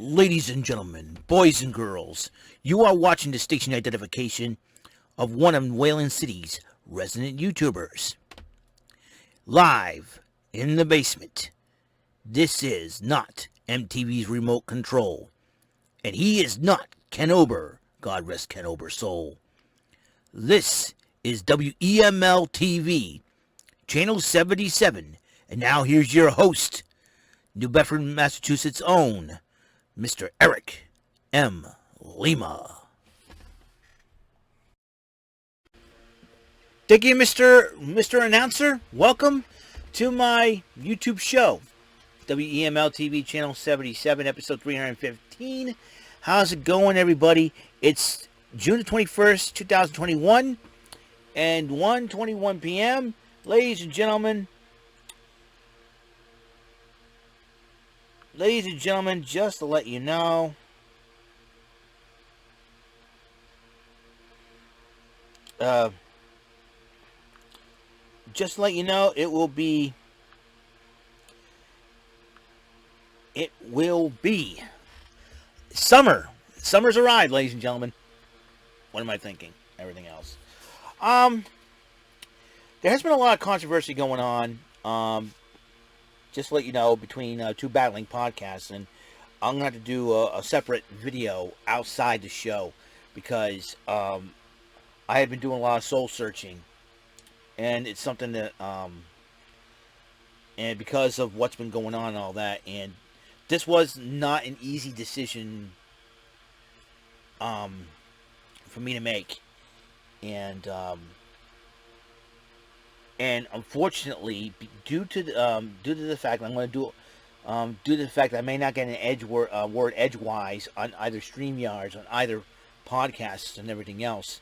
Ladies and gentlemen, boys and girls, you are watching the station identification of one of Wayland City's resident YouTubers. Live in the basement. This is not MTV's remote control. And he is not Ken Ober. God rest Ken Ober's soul. This is WEML-TV, Channel 77. And now here's your host, New Bedford, Massachusetts' own Mr. Eric M. Lima. Thank you, Mr. Announcer. Welcome to my YouTube show, WEML-TV Channel 77, episode 315. How's it going, everybody? It's June the 21st, 2021, and 1:21 p.m. Ladies and gentlemen, just to let you know, it will be summer. Summer's arrived, ladies and gentlemen. What am I thinking? Everything else. There has been a lot of controversy going on. Just to let you know, between two battling podcasts, and I'm going to have to do a separate video outside the show because I had been doing a lot of soul searching, and it's something that, and because of what's been going on and all that, and this was not an easy decision for me to make, and unfortunately, due to the fact that I'm going to do, due to the fact that I may not get an word edgewise on either StreamYards, on either podcasts, and everything else,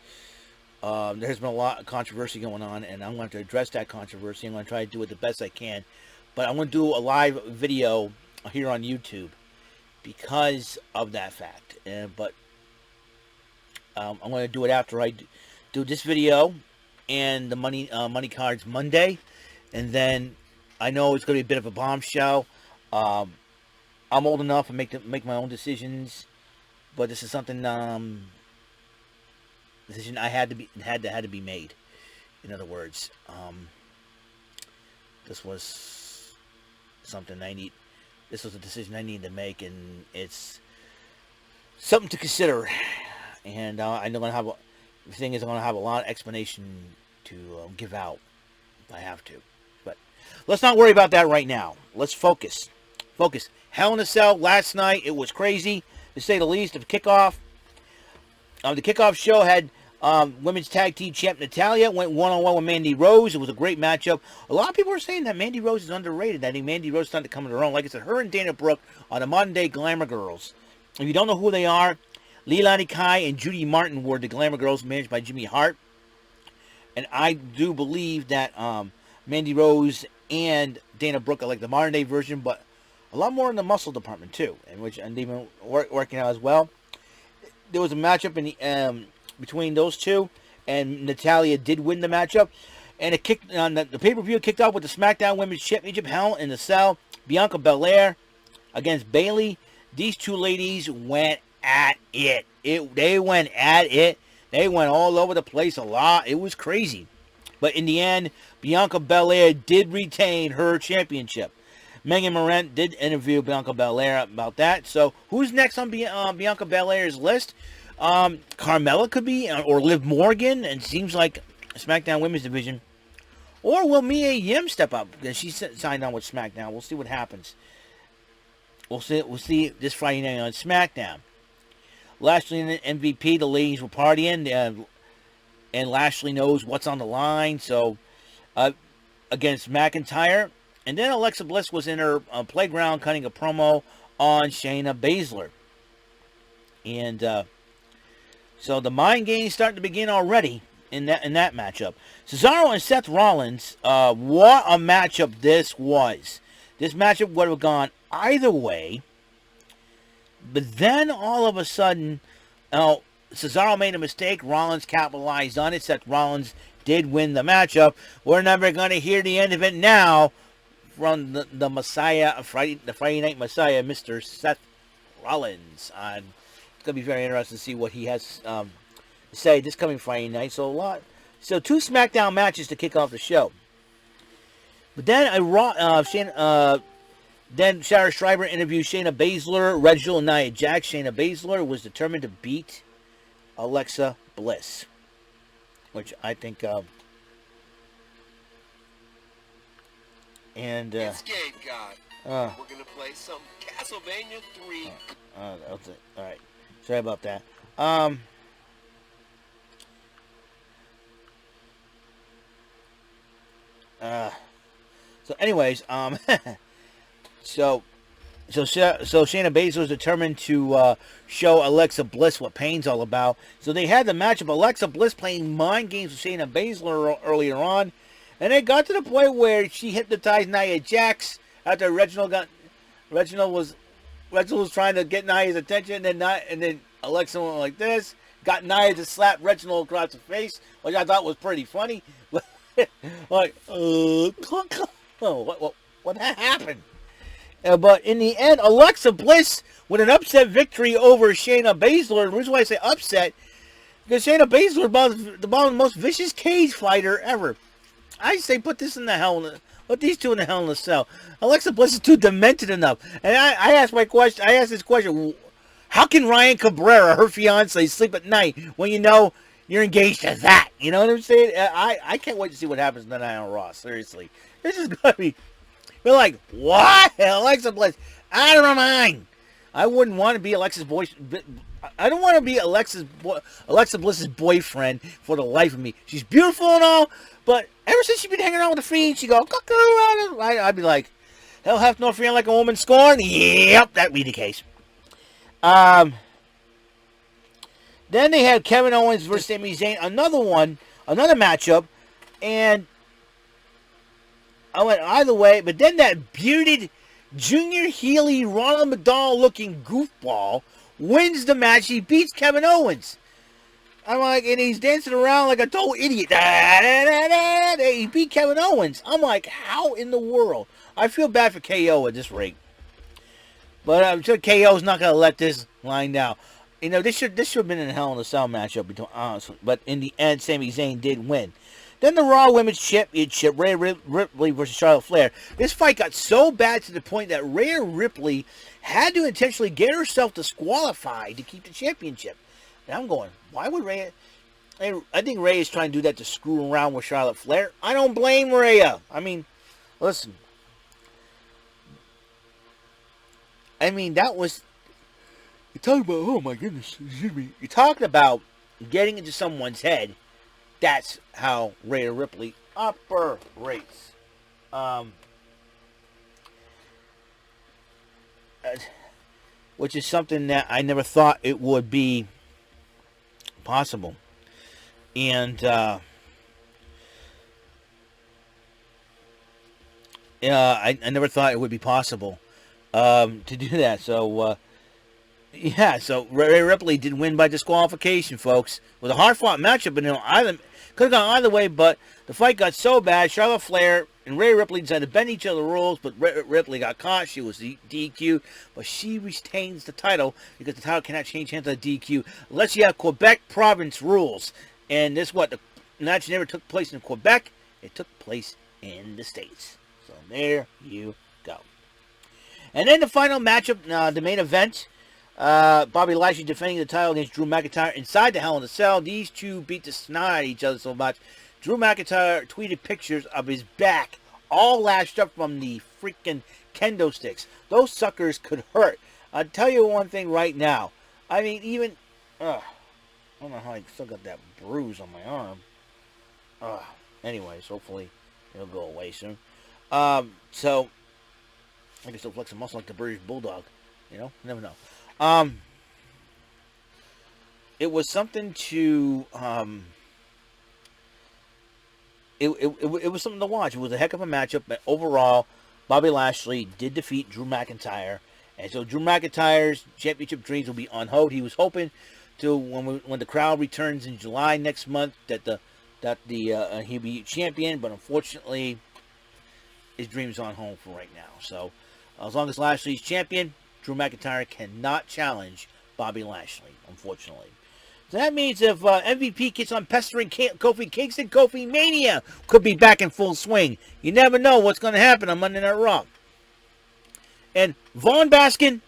there's been a lot of controversy going on, and I'm going to address that controversy. I'm going to try to do it the best I can, but I'm going to do a live video here on YouTube because of that fact. But I'm going to do it after I do this video and the money cards Monday, and then I know it's going to be a bit of a bombshell. I'm old enough to make my own decisions, but this is something decision I had to be made. In other words, this was something this was a decision I needed to make, and it's something to consider. And I know the thing is, I'm going to have a lot of explanation to give out if I have to. But let's not worry about that right now. Let's focus. Hell in a Cell last night. It was crazy, to say the least. The kickoff show had women's tag team champ Natalya went one-on-one with Mandy Rose. It was a great matchup. A lot of people are saying that Mandy Rose is underrated. I think Mandy Rose is starting to come to her own. Like I said, her and Dana Brooke are the modern-day Glamour Girls. If you don't know who they are, Leilani Kai and Judy Martin were the Glamour Girls managed by Jimmy Hart. And I do believe that Mandy Rose and Dana Brooke are like the modern day version, but a lot more in the muscle department too, and they've been working out as well. There was a matchup in the between those two, and Natalya did win the matchup. And it kicked on the pay-per-view kicked off with the Smackdown Women's Championship. Hell in the Cell, Bianca Belair against Bayley. These two ladies went at it. They went at it. They went all over the place a lot. It was crazy. But in the end, Bianca Belair did retain her championship. Megan Morant did interview Bianca Belair about that. So who's next on Bianca Belair's list? Carmella could be, or Liv Morgan, and seems like SmackDown Women's Division. Or will Mia Yim step up? Because she signed on with SmackDown. We'll see what happens. We'll see this Friday night on SmackDown. Lashley and MVP, the ladies were partying, and Lashley knows what's on the line. So, against McIntyre, and then Alexa Bliss was in her playground cutting a promo on Shayna Baszler, and so the mind game's starting to begin already in that matchup. Cesaro and Seth Rollins, what a matchup this was! This matchup would have gone either way. But then, all of a sudden, Cesaro made a mistake. Rollins capitalized on it. Seth Rollins did win the matchup. We're never going to hear the end of it now from the Messiah, the Friday Night Messiah, Mr. Seth Rollins. It's going to be very interesting to see what he has to say this coming Friday night. So 2 SmackDown matches to kick off the show. But then then Sarah Schreiber interviewed Shayna Baszler, Reginald, and Nia Jax. Shayna Baszler was determined to beat Alexa Bliss, which I think Escape God. We're gonna play some Castlevania 3. That's it. All right. Sorry about that. So anyways, so Shayna Baszler was determined to show Alexa Bliss what pain's all about. So they had the match of Alexa Bliss playing mind games with Shayna Baszler earlier on, and it got to the point where she hypnotized Nia Jax after Reginald was trying to get Nia's attention, and then Alexa went like this, got Nia to slap Reginald across the face, which I thought was pretty funny. Like, what happened? But in the end, Alexa Bliss with an upset victory over Shayna Baszler. The reason why I say upset, because Shayna Baszler is the most vicious cage fighter ever. I say put these two in the Hell in a Cell. Alexa Bliss is too demented enough. And I asked this question: how can Ryan Cabrera, her fiance, sleep at night when you know you're engaged to that? You know what I'm saying? I can't wait to see what happens tonight on Raw. Seriously, this is gonna be. We're like, what? Alexa Bliss, out of my mind. I wouldn't want to be Alexa's boy. I don't want to be Alexa Bliss's boyfriend for the life of me. She's beautiful and all, but ever since she's been hanging out with the Fiend, she go, cuckoo. I'd be like, hell hath no fear like a woman scorned. Yep, that'd be the case. Then they had Kevin Owens versus Sami Zayn, another matchup, and I went either way, but then that bearded Junior Healy, Ronald McDonald looking goofball wins the match. He beats Kevin Owens. I'm like, and he's dancing around like a total idiot. He beat Kevin Owens. I'm like, how in the world? I feel bad for KO at this rate. But I'm sure KO's not going to let this line down. You know, this should have been in a Hell in a Cell matchup between but in the end, Sami Zayn did win. Then the Raw Women's Championship, Rhea Ripley versus Charlotte Flair. This fight got so bad to the point that Rhea Ripley had to intentionally get herself disqualified to keep the championship. And I'm going, why would Rhea? I think Rhea is trying to do that to screw around with Charlotte Flair. I don't blame Rhea. I mean, listen. I mean, that was... You're talking about, oh my goodness, excuse me. You're talking about getting into someone's head. That's how Rhea Ripley operates. Which is something that I never thought it would be possible. And I never thought it would be possible to do that. So yeah, so Rhea Ripley did win by disqualification, folks. With a hard-fought matchup, and could have gone either way, but the fight got so bad. Charlotte Flair and Rhea Ripley decided to bend each other rules, but Ripley got caught. She was DQ, but she retains the title because the title cannot change hands on DQ unless you have Quebec province rules. And this the match never took place in Quebec. It took place in the States. So there you go. And then the final matchup, the main event. Bobby Lashley defending the title against Drew McIntyre inside the Hell in a Cell. These two beat the snot out of each other so much. Drew McIntyre tweeted pictures of his back all lashed up from the freaking kendo sticks. Those suckers could hurt. I'll tell you one thing right now. I mean, even... I don't know how I still got that bruise on my arm. Anyways, hopefully it'll go away soon. So, I can still flex a muscle like the British Bulldog. You know? You never know. It was something to, it was something to watch. It was a heck of a matchup, but overall, Bobby Lashley did defeat Drew McIntyre, and so Drew McIntyre's championship dreams will be on hold. He was hoping to, when the crowd returns in July next month, that he'll be champion, but unfortunately, his dream's on hold for right now. So, as long as Lashley's champion, Drew McIntyre cannot challenge Bobby Lashley, unfortunately. So that means if MVP keeps on pestering Kofi Kingston, Kofi Mania could be back in full swing. You never know what's going to happen on Monday Night Raw. And Vaughn Baskin,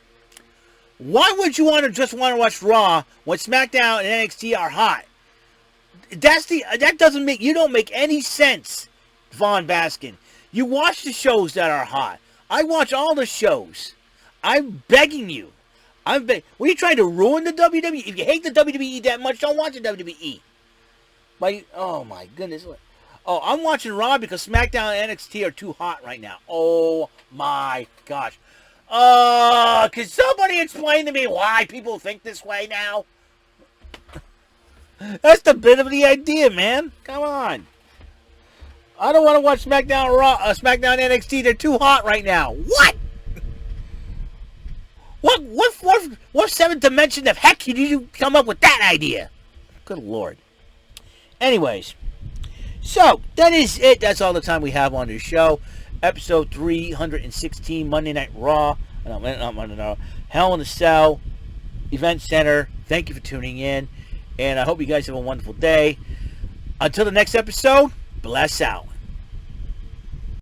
why would you just want to watch Raw when SmackDown and NXT are hot? That doesn't make, you don't make any sense, Vaughn Baskin. You watch the shows that are hot. I watch all the shows. I'm begging you. Were you trying to ruin the WWE? If you hate the WWE that much, don't watch the WWE. Oh my goodness. Oh, I'm watching Raw because SmackDown and NXT are too hot right now. Oh my gosh. Can somebody explain to me why people think this way now? That's the bit of the idea, man. Come on. I don't want to watch SmackDown SmackDown NXT. They're too hot right now. What? What seventh dimension of heck did you come up with that idea? Good Lord. Anyways, so that is it. That's all the time we have on this show. Episode 316, Monday Night Raw. Not Monday Night Raw. Hell in a Cell, Event Center. Thank you for tuning in. And I hope you guys have a wonderful day. Until the next episode, bless out.